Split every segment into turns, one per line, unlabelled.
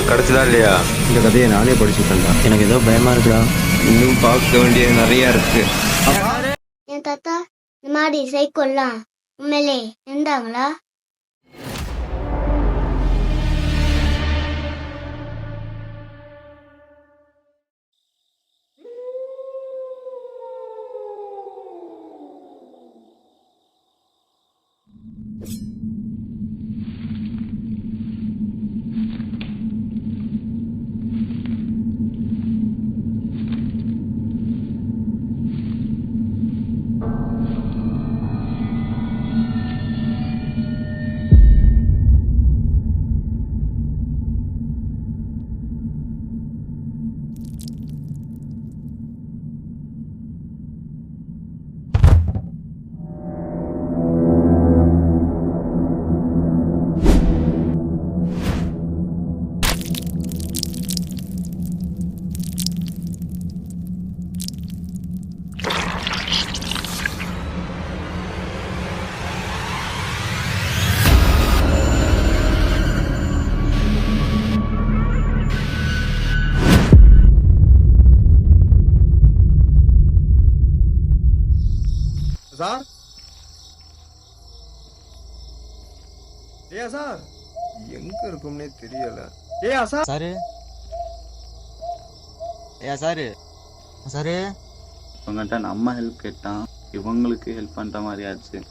கிடைச்சதா இல்லையா?
இந்த கதையை நானே படிச்சுட்டேன்டா.
எனக்கு ஏதோ பயமா இருக்குடா.
இன்னும் பார்க்க வேண்டியது நிறைய இருக்கு.
என் தாத்தா இந்த மாதிரி சைக்கோல்லாம் உண்மையிலே இருந்தாங்களா?
சார், ஏயா சார்,
எங்க இருக்கும்னே தெரியல.
ஏயா சார்,
சாரு சாரு சாரு
இவங்ககிட்ட நம்ம ஹெல்ப் கேட்டான், இவங்களுக்கு ஹெல்ப் பண்ற மாதிரி ஆச்சு.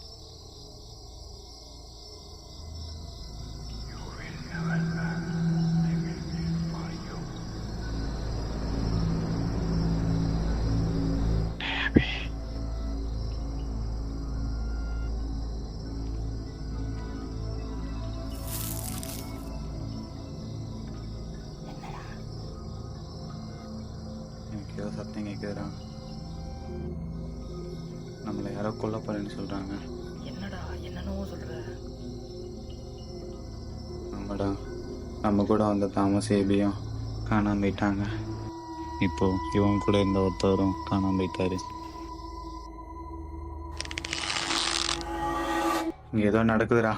எனக்கு ஏதோ சத்தம் கேட்குதுடா. நம்மளை யாரோ கொல்ல போறேன்னு சொல்றாங்க.
என்னடா என்னன்னோ சொல்ற?
ஆமாடா, நம்ம கூட வந்த தாமஸ் ஏபியும் காணாம போயிட்டாங்க. இப்போ இவன் கூட இருந்த ஒருத்தவரும் காணாம போயிட்டாரு. இங்க ஏதோ நடக்குதுடா.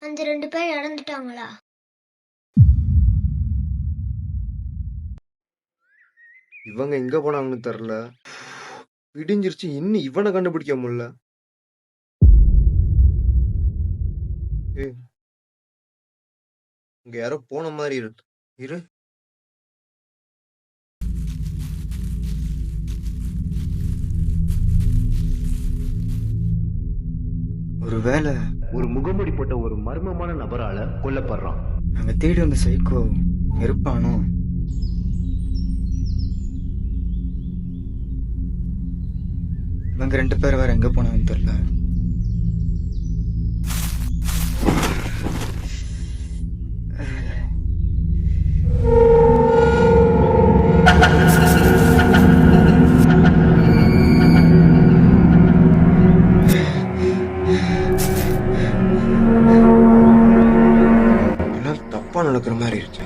அந்த 2 பேர் இறந்துட்டாங்களா?
இவங்க எங்க போனாங்கன்னு தெரியல. விடிஞ்சிருச்சு, இன்னும் இவனை கண்டுபிடிக்க முடியல. இங்க யாரோ போன மாதிரி இருக்கு. இரு,
ஒருவேளை
ஒரு முகமூடி போட்ட ஒரு மர்மமான நபரால கொல்லப்படுறான்.
அங்க தேடி வந்த சைக்கோ இருப்பானோ? இவங்க 2 பேர் வேற எங்க போனாங்கன்னு தெரியல.
தப்பா நடக்கிற மாதிரி இருக்கு.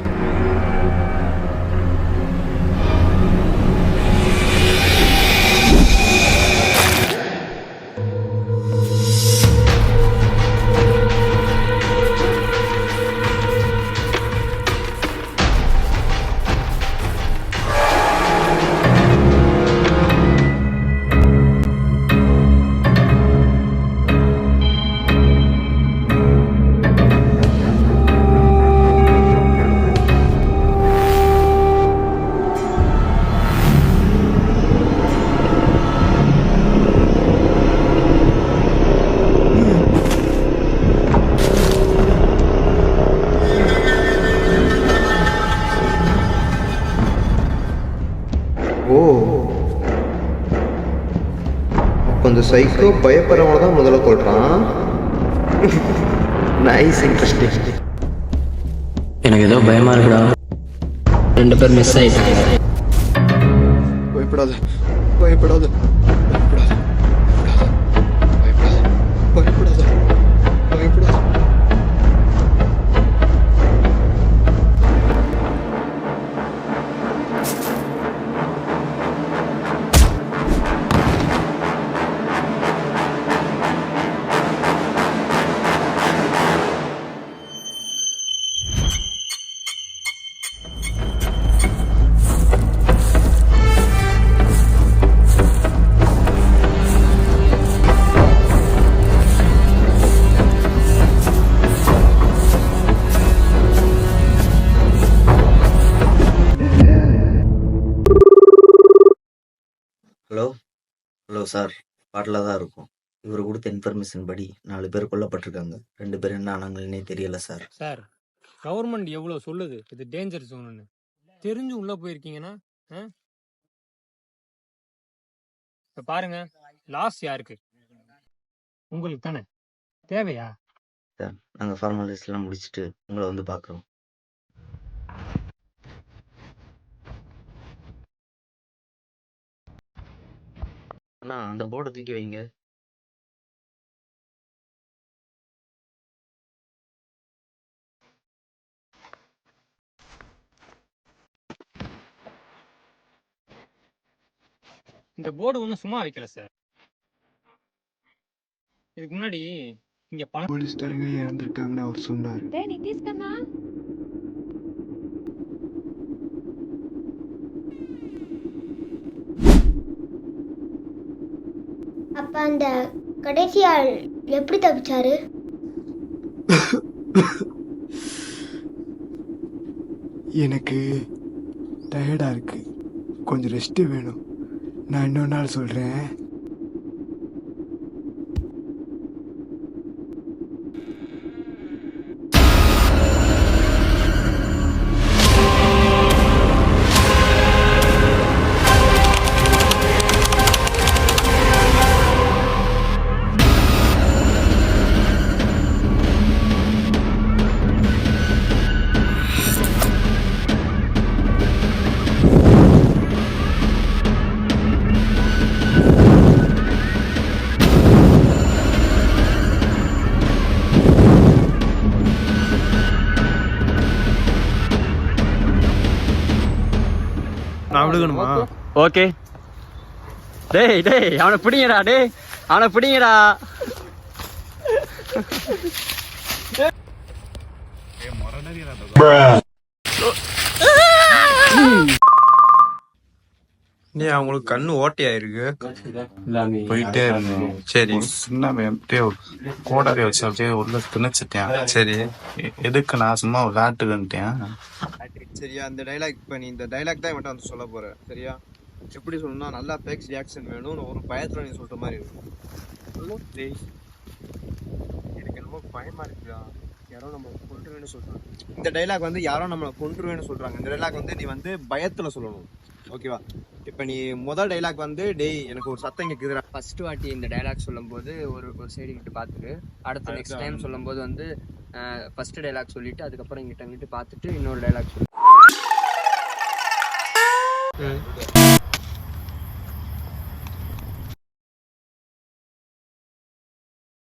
ஓ, அப்ப அந்த சைக்கோ பயப்படுறவங்க தான் முதல்ல கொள்றான். Nice, interesting.
எனக்கு ஏதோ பயமா இருக்குடா. 2 பேர் மிஸ் ஆயிட்டாங்க.
பயப்படாத, பயப்படாத, பயப்படாத, பயப்படாத, பயப்படாத, பயப்படாத.
ஹலோ சார், பாட்டில் தான் இருக்கும். இவர் கொடுத்த இன்ஃபர்மேஷன் படி 4 பேர் கொல்லப்பட்டிருக்காங்க. 2 பேர் என்ன ஆனாங்கன்னே தெரியல சார்.
சார் கவர்மெண்ட் எவ்வளவு சொல்லுது இது டேஞ்சர் ஜோன்னு, தெரிஞ்சு உள்ள போயிருக்கீங்கன்னா இப்ப பாருங்க, லாஸ் யாருக்கு? உங்களுக்கு தானே. தேவையா?
சார், நாங்கள் ஃபார்மாலிட்டிஸ்லாம் முடிச்சுட்டு உங்களை வந்து பார்க்குறோம். அண்ணா, அந்த போர்டை தூக்கி வைங்க.
இந்த போர்டு ஒன்றும் சும்மா வைக்கல சார். இதுக்கு முன்னாடி இங்க பணம்
போலீஸ்காரங்க இறந்துருக்காங்கன்னு அவர் சொன்னார்.
அப்ப அந்த கடைசி ஆள் எப்படி தப்பிச்சாரு?
எனக்கு டயர்டாக இருக்கு, கொஞ்சம் ரெஸ்ட் வேணும். நான் இன்னொரு நாள் சொல்கிறேன்.
நான் விடுக்கணுமா?
ஓகே. டேய் டேய், அவனை பிடிங்கடா. டேய், அவனை பிடிங்கடா.
நீ அவங்களுக்கு கண்ணு ஓட்டையாயிருக்கு.
போயிட்டே இருந்தேன்.
சரி
சின்ன அப்படியே கோடாரி வச்சு அப்படியே உள்ள திணிச்சிட்டேன்.
சரி
எதுக்கு நான் சும்மா விளையாட்டுக்கிட்டேன்.
சரியா, இந்த டைலாக் இப்ப நீ இந்த டைலாக் தான் இவன்ட்ட வந்து சொல்ல போற. சரியா, எப்படி சொல்லணும்னா நல்லா ஃபேக்ஸ் ரியாக்ஷன் வேணும். ஒரு பயத்துல நீ சொல்ற மாதிரி இருக்கும். டேய், எனக்கு ரொம்ப பயமா இருக்குடா. யாரோ நம்ம கொன்றுவேன்னு சொல்றாங்க. இந்த டைலாக் வந்து யாரோ நம்மளை கொன்றுவேன்னு சொல்றாங்க. இந்த டைலாக் வந்து நீ வந்து பயத்துல சொல்லணும். ஓகேவா? இப்ப நீ முதல் டைலாக் வந்து டேய் எனக்கு ஒரு சத்தம் கேக்குதுடா.
ஃபர்ஸ்ட் வாட்டி இந்த டயலாக் சொல்லும்போது ஒரு சைடு இங்கிட்டு பார்த்துட்டு, அடுத்த நெக்ஸ்ட் டைம் சொல்லும்போது வந்து ஃபர்ஸ்ட் டயலாக் சொல்லிட்டு அதுக்கப்புறம் இங்கிட்ட பார்த்துட்டு இன்னொரு டயலாக் சொல்லு.